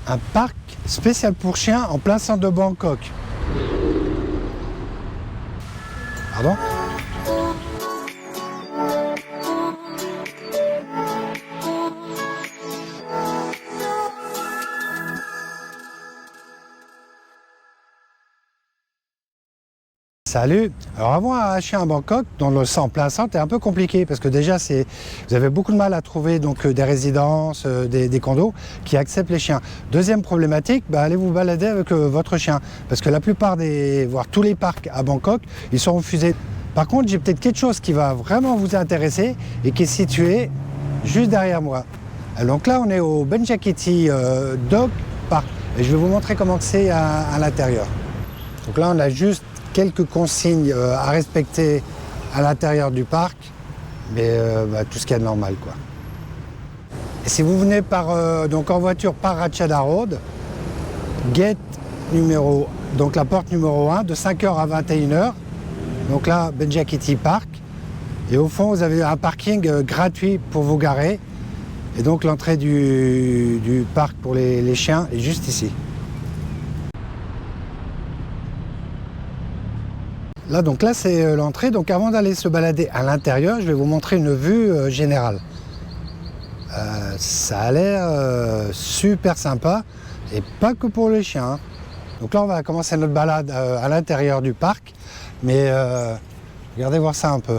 un parc spécial pour chiens en plein centre de Bangkok. Pardon ? Salut. Alors avoir un chien à Bangkok, dans le en plein centre, est un peu compliqué parce que déjà vous avez beaucoup de mal à trouver donc des résidences, des condos qui acceptent les chiens. Deuxième problématique, allez vous balader avec votre chien parce que la plupart voire tous les parcs à Bangkok, ils sont refusés. Par contre, j'ai peut-être quelque chose qui va vraiment vous intéresser et qui est situé juste derrière moi. Donc là, on est au Benjakhiti Dog Park et je vais vous montrer comment c'est à l'intérieur. Donc là, on a juste quelques consignes à respecter à l'intérieur du parc, mais tout ce qu'il y a de normal, quoi. Et si vous venez donc en voiture par Ratchada Road, gate donc la porte numéro 1, de 5h à 21h, donc là, Benjakhiti Park, et au fond, vous avez un parking gratuit pour vous garer, et donc l'entrée du parc pour les chiens est juste ici. Là, c'est l'entrée. Donc avant d'aller se balader à l'intérieur, je vais vous montrer une vue générale. Ça a l'air super sympa et pas que pour les chiens. Donc là, on va commencer notre balade à l'intérieur du parc. Mais regardez voir ça un peu.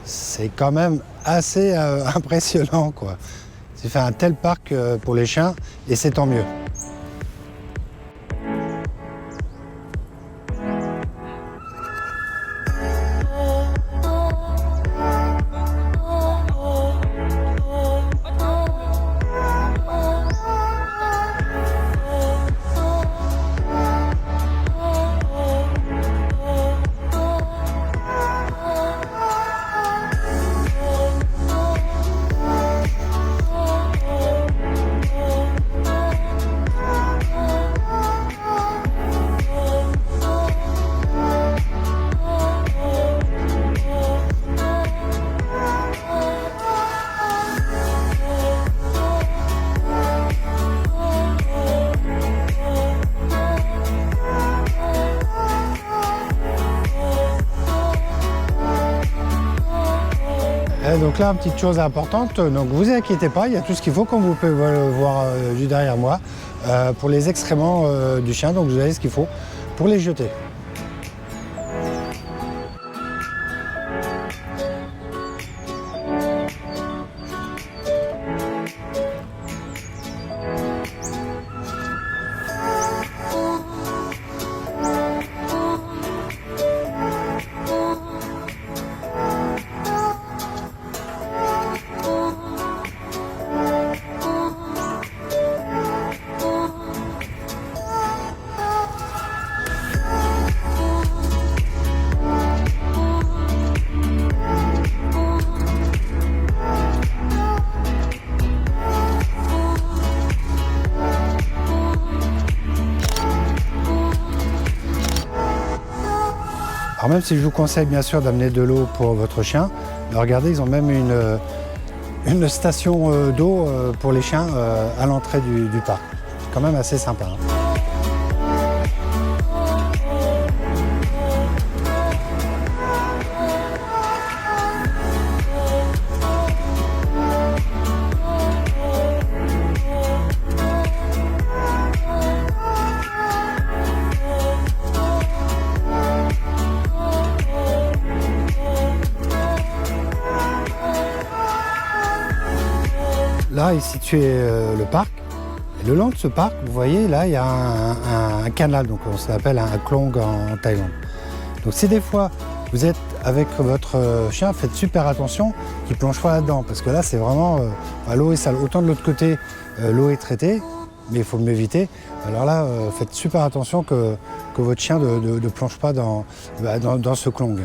C'est quand même assez impressionnant, quoi. C'est fait un tel parc pour les chiens et c'est tant mieux. Donc là, une petite chose importante, donc vous inquiétez pas, il y a tout ce qu'il faut, comme vous pouvez le voir juste derrière moi, pour les excréments du chien, donc vous avez ce qu'il faut pour les jeter. Alors même si je vous conseille bien sûr d'amener de l'eau pour votre chien, regardez, ils ont même une station d'eau pour les chiens à l'entrée du parc. C'est quand même assez sympa, hein. Là est situé le parc. Et le long de ce parc, vous voyez, là, il y a un canal, donc on s'appelle un klong en Thaïlande. Donc si des fois vous êtes avec votre chien, faites super attention qu'il ne plonge pas là-dedans, parce que là, c'est vraiment... l'eau est sale. Autant de l'autre côté, l'eau est traitée, mais il faut mieux éviter. Alors là, faites super attention que votre chien ne plonge pas dans ce klong.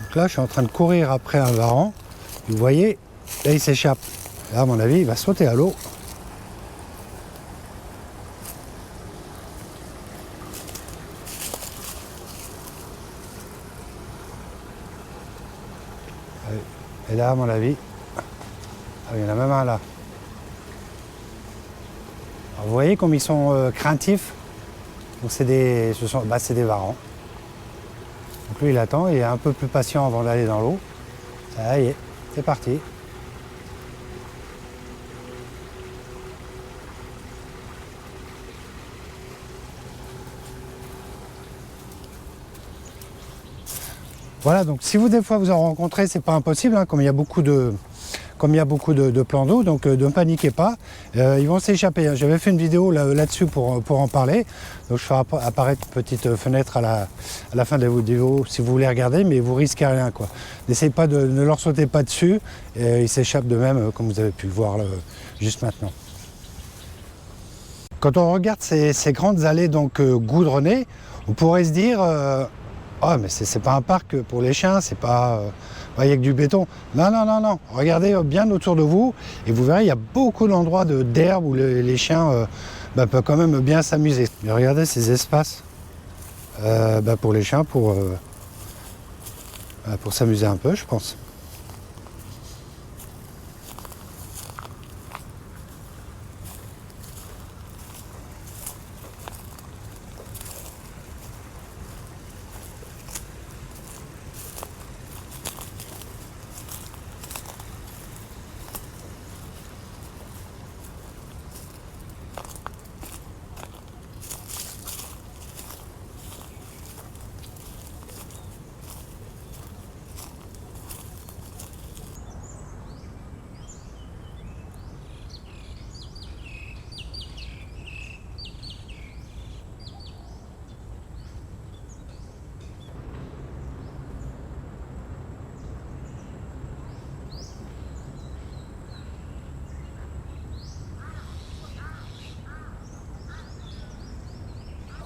Donc là, je suis en train de courir après un varan. Vous voyez, là, il s'échappe. Là, à mon avis, il va sauter à l'eau. Et là, à mon avis, il y en a même un là. Alors, vous voyez comme ils sont craintifs. Donc c'est des varans. Donc lui il attend, il est un peu plus patient avant d'aller dans l'eau. Ça y est, c'est parti. Voilà, donc si vous des fois vous en rencontrez, c'est pas impossible, hein, comme il y a beaucoup de plans d'eau, donc ne paniquez pas, ils vont s'échapper. Hein. J'avais fait une vidéo là-dessus pour en parler, donc je ferai apparaître une petite fenêtre à la fin de la vidéo si vous voulez regarder, mais vous risquez rien, quoi. N'essayez pas ne leur sautez pas dessus, ils s'échappent de même, comme vous avez pu le voir juste maintenant. Quand on regarde ces grandes allées donc goudronnées, on pourrait se dire oh, mais c'est pas un parc pour les chiens, c'est pas il y a que du béton. Non, non, non, non. Regardez bien autour de vous et vous verrez, il y a beaucoup d'endroits d'herbe où les chiens peuvent quand même bien s'amuser. Mais regardez ces espaces pour les chiens, pour s'amuser un peu, je pense.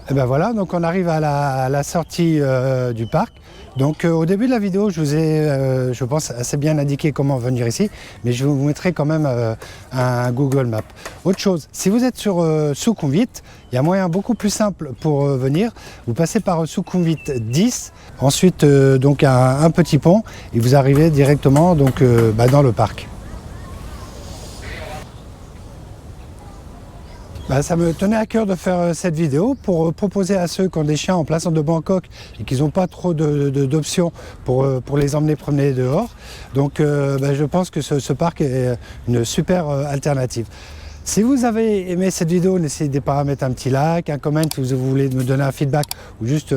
Et ben voilà, donc on arrive à la sortie du parc. Donc au début de la vidéo, je vous ai, je pense, assez bien indiqué comment venir ici, mais je vous mettrai quand même un Google Maps. Autre chose, si vous êtes sur Sukhumvit, il y a un moyen beaucoup plus simple pour venir. Vous passez par Sukhumvit 10, ensuite donc un petit pont, et vous arrivez directement donc, dans le parc. Ça me tenait à cœur de faire cette vidéo pour proposer à ceux qui ont des chiens en plein centre de Bangkok et qui n'ont pas trop d'options pour les emmener promener dehors. Donc je pense que ce parc est une super alternative. Si vous avez aimé cette vidéo, n'hésitez pas à mettre un petit like, un comment si vous voulez me donner un feedback ou juste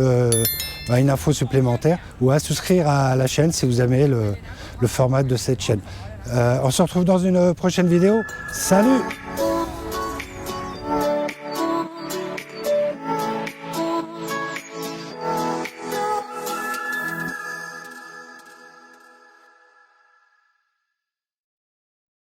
une info supplémentaire, ou à souscrire à la chaîne si vous aimez le format de cette chaîne. On se retrouve dans une prochaine vidéo. Salut!